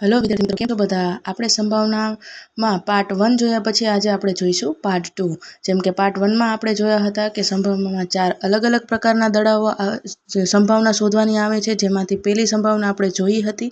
Hello વિદ્યાર્થી મિત્રો, કેમ છો બધા? આપણે સંભાવનામાં પાર્ટ 1 જોયા પછી આજે આપણે જોઈશું પાર્ટ 2। જેમ કે પાર્ટ 1માં આપણે જોયા હતા કે સંભાવનામાં 4 અલગ અલગ પ્રકારના દડાઓ સંભાવના શોધવાની આવે છે, જેમાંથી પહેલી સંભાવના આપણે જોઈ હતી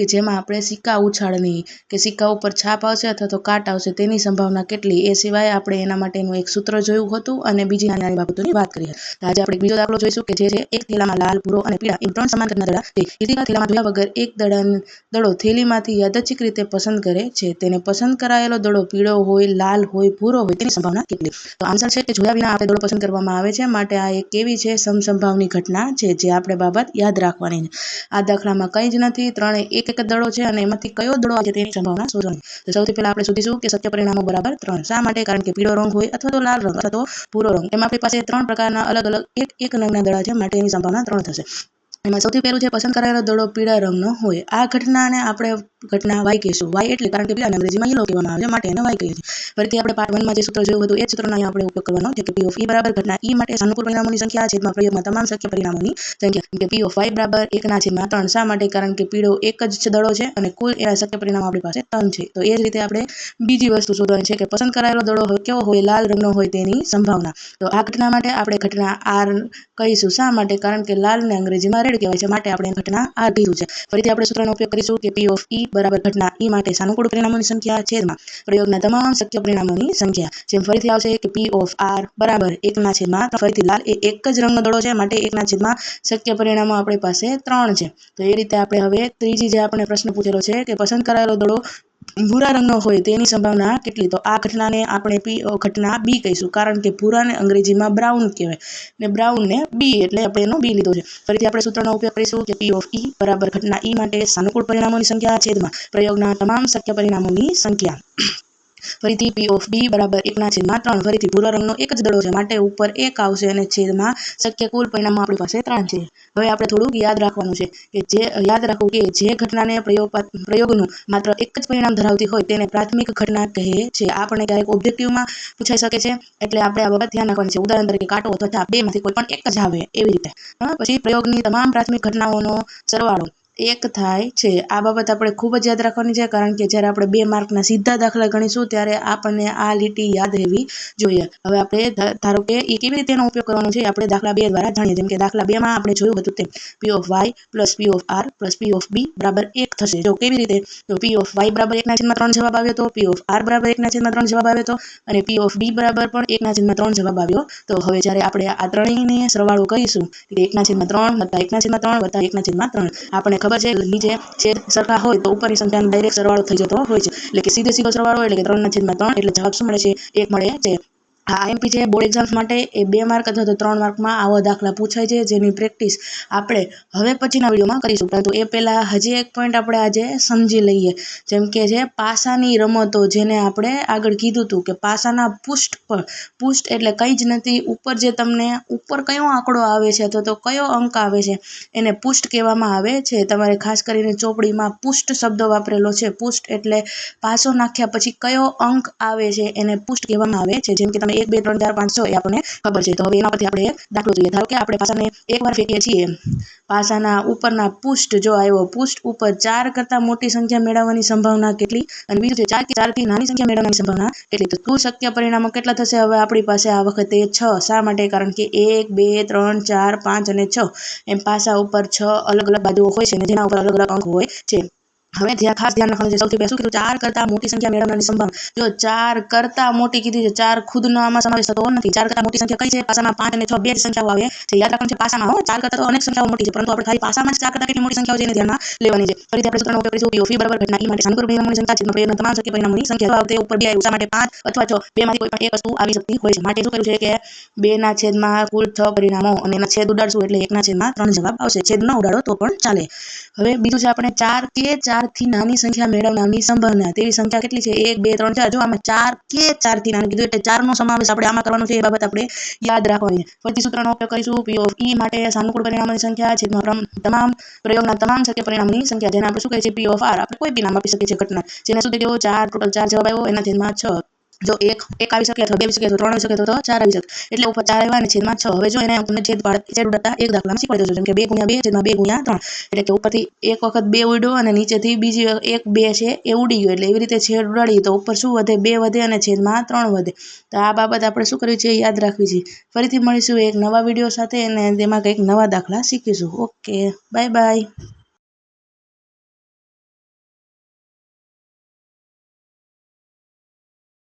કે જેમાં આપણે સિક્કા ઉછાળની કે સિક્કા ઉપર છાપ આવશે અથવા તો કાટ આવશે તેની સંભાવના કેટલી, એ સિવાય આપણે એના માટેનું એક સૂત્ર જોયું હતું અને બીજી નાની નાની બાબતોની વાત કરી હતી। આજે આપણે બીજો દાખલો જોઈશું કે જે છે એક થેલામાં લાલ, ભૂરો અને પીળા એમ 3 સમાન કદના દડા છે। થેલામાં જોયા વગર એક દડો થેલીમાંથી યાદચ્છિક રીતે પસંદ કરે છે, તેને પસંદ કરાયેલો દડો પીળો હોય, લાલ હોય, ભૂરો હોય તેની સંભાવના કેટલી? તો આન્સર છે કે જોયા વિના આપણે દડો પસંદ કરવામાં આવે છે, માટે આ એક કેવી છે સમસંભાવની ઘટના છે જે આપણે બાબત યાદ રાખવાની છે। આ દાખલામાં કંઈ જ નથી, ત્રણે એક એક દડો છે અને એમાંથી કયો દડો આવે તેની સંભાવના શોધવાની। તો સૌથી પહેલા આપણે શોધીશું કે સત્ય પરિણામો બરાબર 3। શા માટે? કારણ કે પીળો રંગ હોય અથવા તો લાલ રંગ અથવા તો ભૂરો રંગ, એમાં આપણી પાસે 3 પ્રકારના અલગ અલગ એક નંગના દડા છે, માટે એની સંભાવના 3 થશે। એમાં સૌથી પહેલું છે પસંદ કરાયેલો દડો પીળા રંગનો હોય। આ ઘટનાને આપણે ઘટના વાય કહીશું। વાય એટલે કારણ કે પીળાને અંગ્રેજીમાં યલો કહેવામાં આવે છે, માટે એને વાય કહીએ છીએ। ફરીથી આપણે પાર્ટ 1માં જે સૂત્ર જોયું હતું એ સૂત્રનો અહીંયા આપણે ઉપયોગ કરવાનો છે કે P of E બરાબર ઘટના E માટે સાનુકૂળ પરિણામોની સંખ્યા છેદમાં પ્રયોગમાં તમામ શક્ય પરિણામોની સંખ્યા, કે P of Y બરાબર 1/3। શા માટે? કારણ કે પીળો એક જ દડો છે અને કુલ એના શક્ય પરિણામો આપણી પાસે 3 છે। તો એ જ રીતે આપણે બીજી વસ્તુ શોધવાની છે કે પસંદ કરાયેલો દડો કેવો હોય, લાલ રંગનો હોય તેની સંભાવના। તો આ ઘટના માટે આપણે ઘટના R કહીશું। શા માટે? કારણ કે લાલને અંગ્રેજીમાં રેડ કહેવાય છે, માટે આપણે ઘટના R કીધું છે। ફરીથી આપણે સૂત્રનો ઉપયોગ કરીશું કે P of E બરાબર ઘટના E માટે સાનુકૂળ પરિણામોની સંખ્યા છેદમાં પ્રયોગના તમામ શક્ય પરિણામોની સંખ્યા। જેમ ફરીથી આવશે કે P of R બરાબર 1/3। ફરીથી લાલ એ એક જ રંગનો દડો છે, માટે 1/3 શક્ય પરિણામો આપણી પાસે 3 છે। તો એ રીતે આપણે હવે ત્રીજી જે આપણે પ્રશ્ન પૂછેલો છે કે પસંદ કરાયેલો દડો ભૂરા રંગનો હોય તેની સંભાવના કેટલી? તો આ ઘટનાને આપણે ઘટના B કહીશું, કારણ કે ભૂરાને અંગ્રેજીમાં બ્રાઉન કહેવાય ને બ્રાઉનને B એટલે આપણે એનો B લીધો છે। ફરીથી આપણે સૂત્રનો ઉપયોગ કરીશું કે P of E બરાબર ઘટના E માટે સાનુકૂળ પરિણામોની સંખ્યા છેદમાં પ્રયોગના તમામ શક્ય પરિણામોની સંખ્યા। ફરીથી P of B બરાબર 1/3। ફરીથી ભૂરા રંગનો એક જ દડો છે, માટે ઉપર 1 આવશે અને છેદમાં શક્ય કુલ પરિણામો આપણી પાસે 3 છે। હવે આપણે થોડુંક યાદ રાખવાનું છે કે જે ઘટનાને પ્રયોગનું માત્ર એક જ પરિણામ ધરાવતી હોય તેને પ્રાથમિક ઘટના કહે છે। આપણને ક્યારેક ઓબ્જેક્ટિવમાં પૂછાઈ શકે છે, એટલે આપણે આ બાબત ધ્યાન રાખવાની છે। ઉદાહરણ તરીકે કાંટો અથવા છાપ, બેમાંથી કોઈ પણ એક જ આવે એવી રીતે। પછી પ્રયોગની તમામ પ્રાથમિક ઘટનાઓનો સરવાળો 1 થાય છે। આ બાબત આપણે ખૂબ જ યાદ રાખવાની છે, કારણ કે જ્યારે આપણે 2 માર્કના સીધા દાખલા ગણીશું ત્યારે આપણને આ લીટી યાદ રહેવી જોઈએ। હવે આપણે ધારો કે એ કેવી રીતે એનો ઉપયોગ કરવાનો છે આપણે દાખલા 2 દ્વારા જાણીએ। જેમ કે દાખલા 2માં આપણે જોયું હતું તેમ P of Y plus P of R plus P of B બરાબર 1 થશે। જો કેવી રીતે? તો P of Y બરાબર 1/3 જવાબ આવ્યો તો, P of R બરાબર 1/3 જવાબ આવ્યો તો અને P of B બરાબર પણ 1/3 જવાબ આવ્યો તો। હવે જ્યારે આપણે આ ત્રણેયને સરવાળો કરીશું એટલે 1/3 વત્તા 1/3 વત્તા 1/3, આપણને ખબર છે નીચે છેદ સરખા હોય તો ઉપરની સંખ્યાનો ડાયરેક્ટ સરવાળો થઈ જતો હોય છે, એટલે કે સીધો સરવાળો એટલે કે 3/3 એટલે જવાબ શું મળે છે? 1 મળે છે। આ IMP છે બોર્ડ એક્ઝામ્સ માટે, એ 2 માર્ક અથવા તો 3 માર્કમાં આવા દાખલા પૂછાય છે, જેની પ્રેક્ટિસ આપણે હવે પછીના વિડીયોમાં કરીશું। પરંતુ એ પહેલાં હજી એક પોઈન્ટ આપણે આજે સમજી લઈએ, જેમ કે છે પાસાની રમતો, જેને આપણે આગળ કીધું હતું કે પાસાના પૃષ્ઠ પર, પૃષ્ઠ એટલે કંઈ જ નથી, ઉપર જે તમને ઉપર કયો આંકડો આવે છે અથવા તો કયો અંક આવે છે એને પૃષ્ઠ કહેવામાં આવે છે। તમારે ખાસ કરીને ચોપડીમાં પૃષ્ઠ શબ્દ વાપરેલો છે। પૃષ્ઠ એટલે પાસો નાખ્યા પછી કયો અંક આવે છે એને પૃષ્ઠ કહેવામાં આવે છે। જેમ કે તમે 1 2 3 4 5 6 એ આપણને ખબર છે। તો હવે એના પરથી આપણે દાખલો જોઈએ। ધારો કે આપણે પાસાને એકવાર ફેંકીએ છીએ, પાસાના ઉપરના પૃષ્ઠ જો આવ્યો, પૃષ્ઠ ઉપર 4 કરતાં મોટી સંખ્યા મેળવવાની સંભાવના કેટલી? અને બીજું છે 4 થી નાની સંખ્યા મેળવવાની સંભાવના કેટલી? તો કુલ શક્ય પરિણામો કેટલા થશે? હવે આપણી પાસે આ વખતે 6। શા માટે? કારણ કે 1 2 3 4 5 અને 6 એમ પાસા ઉપર 6 અલગ અલગ બાજુઓ હોય છે અને જેના ઉપર અલગ અલગ અંક હોય છે। હવે ખાસ ધ્યાન રાખવાનું છે, સૌથી પહેલા શું કીધું? 4 કરતાં મોટી સંખ્યા મેળવવાની સંભાવના। જો 4 કરતાં મોટી કીધી છે, 4 ખુદનો આમાં સમાવેશ થતો નથી। 4 કરતાં મોટી સંખ્યા કઈ છે? પાસામાં 5 અને 6 બે જ સંખ્યાઓ આવે છે। યાદ રાખવાનું છે પાસામાં 4 કરતાં તો અનેક સંખ્યાઓ મોટી છે, પરંતુ આપણે ખાલી પાસામાં જ 4 કરતાં કેટલી મોટી સંખ્યાઓ છે એને ધ્યાનમાં લેવાની છે। ફરીથી આપણે સૂત્રનો ઉપયોગ કરીશું P of E બરાબર ઘટના E માટે સાનુકૂળ પરિણામોની સંખ્યા છેદમાં પ્રયોગના તમામ શક્ય પરિણામોની સંખ્યા। તો આ વખતે ઉપર 2 આવ્યું, શા માટે? 5 અથવા 6 બેમાંથી કોઈ પણ એક વસ્તુ આવી શકતી હોય છે, માટે શું કર્યું છે કે 2/6 કુલ 6 પરિણામો અને એના છેદ ઉડાડશું એટલે 1/3 જવાબ આવશે। છેદ ન ઉડાડો તો પણ ચાલે। હવે બીજું છે આપણે 4 કે 4 થી નાની સંખ્યા મેળવનારની સંભાવના, તેવી સંખ્યા કેટલી છે? 1 2 3 4। જો આમાં 4 કે 4 થી નાની કીધું એટલે 4 નો સમાવેશ આપણે આમાં કરવાનો છે, એ બાબત આપણે યાદ રાખવાની છે। ફરીથી સૂત્રનો ઉપયોગ કરીશું P of E માટે સાનુકૂળ પરિણામોની સંખ્યા છેદમાં પ્રયોગના તમામ શક્ય પરિણામોની સંખ્યા, જેને આપણે શું કહીએ છીએ? P of R। આપણે કોઈ બી નામ આપી શકીએ છીએ ઘટના, જેને શું થઈ ગયું? 4 ટોટલ 4 જવાબ આવ્યો એના છેદમાં 6। જો એક આવી શકે અથવા 2 આવી શકે અથવા 3 આવી શકે તો 4 આવી શકે એટલે ઉપર 4 આવ્યા અને છેદમાં 6 હવે જો એને તમને છેદ ઉડાડતા એક દાખલામાં શીખવાડી દઉં છું જેમ કે 2 × 2 છેદમાં 2 × 3 એટલે કે ઉપરથી એક વખત 2 ઉડ્યો અને નીચેથી બીજી એક 2 છે એ ઉડી ગયો એટલે એવી રીતે છેદ ઉડાડીએ તો ઉપર શું વધે 2 વધે અને છેદમાં 3 વધે તો આ બાબત આપણે શું કરવી છે યાદ રાખવી છે ફરીથી મળીશું એક નવા વિડીયો સાથે અને તેમાં કંઈક નવા દાખલા શીખીશું ઓકે બાય બાય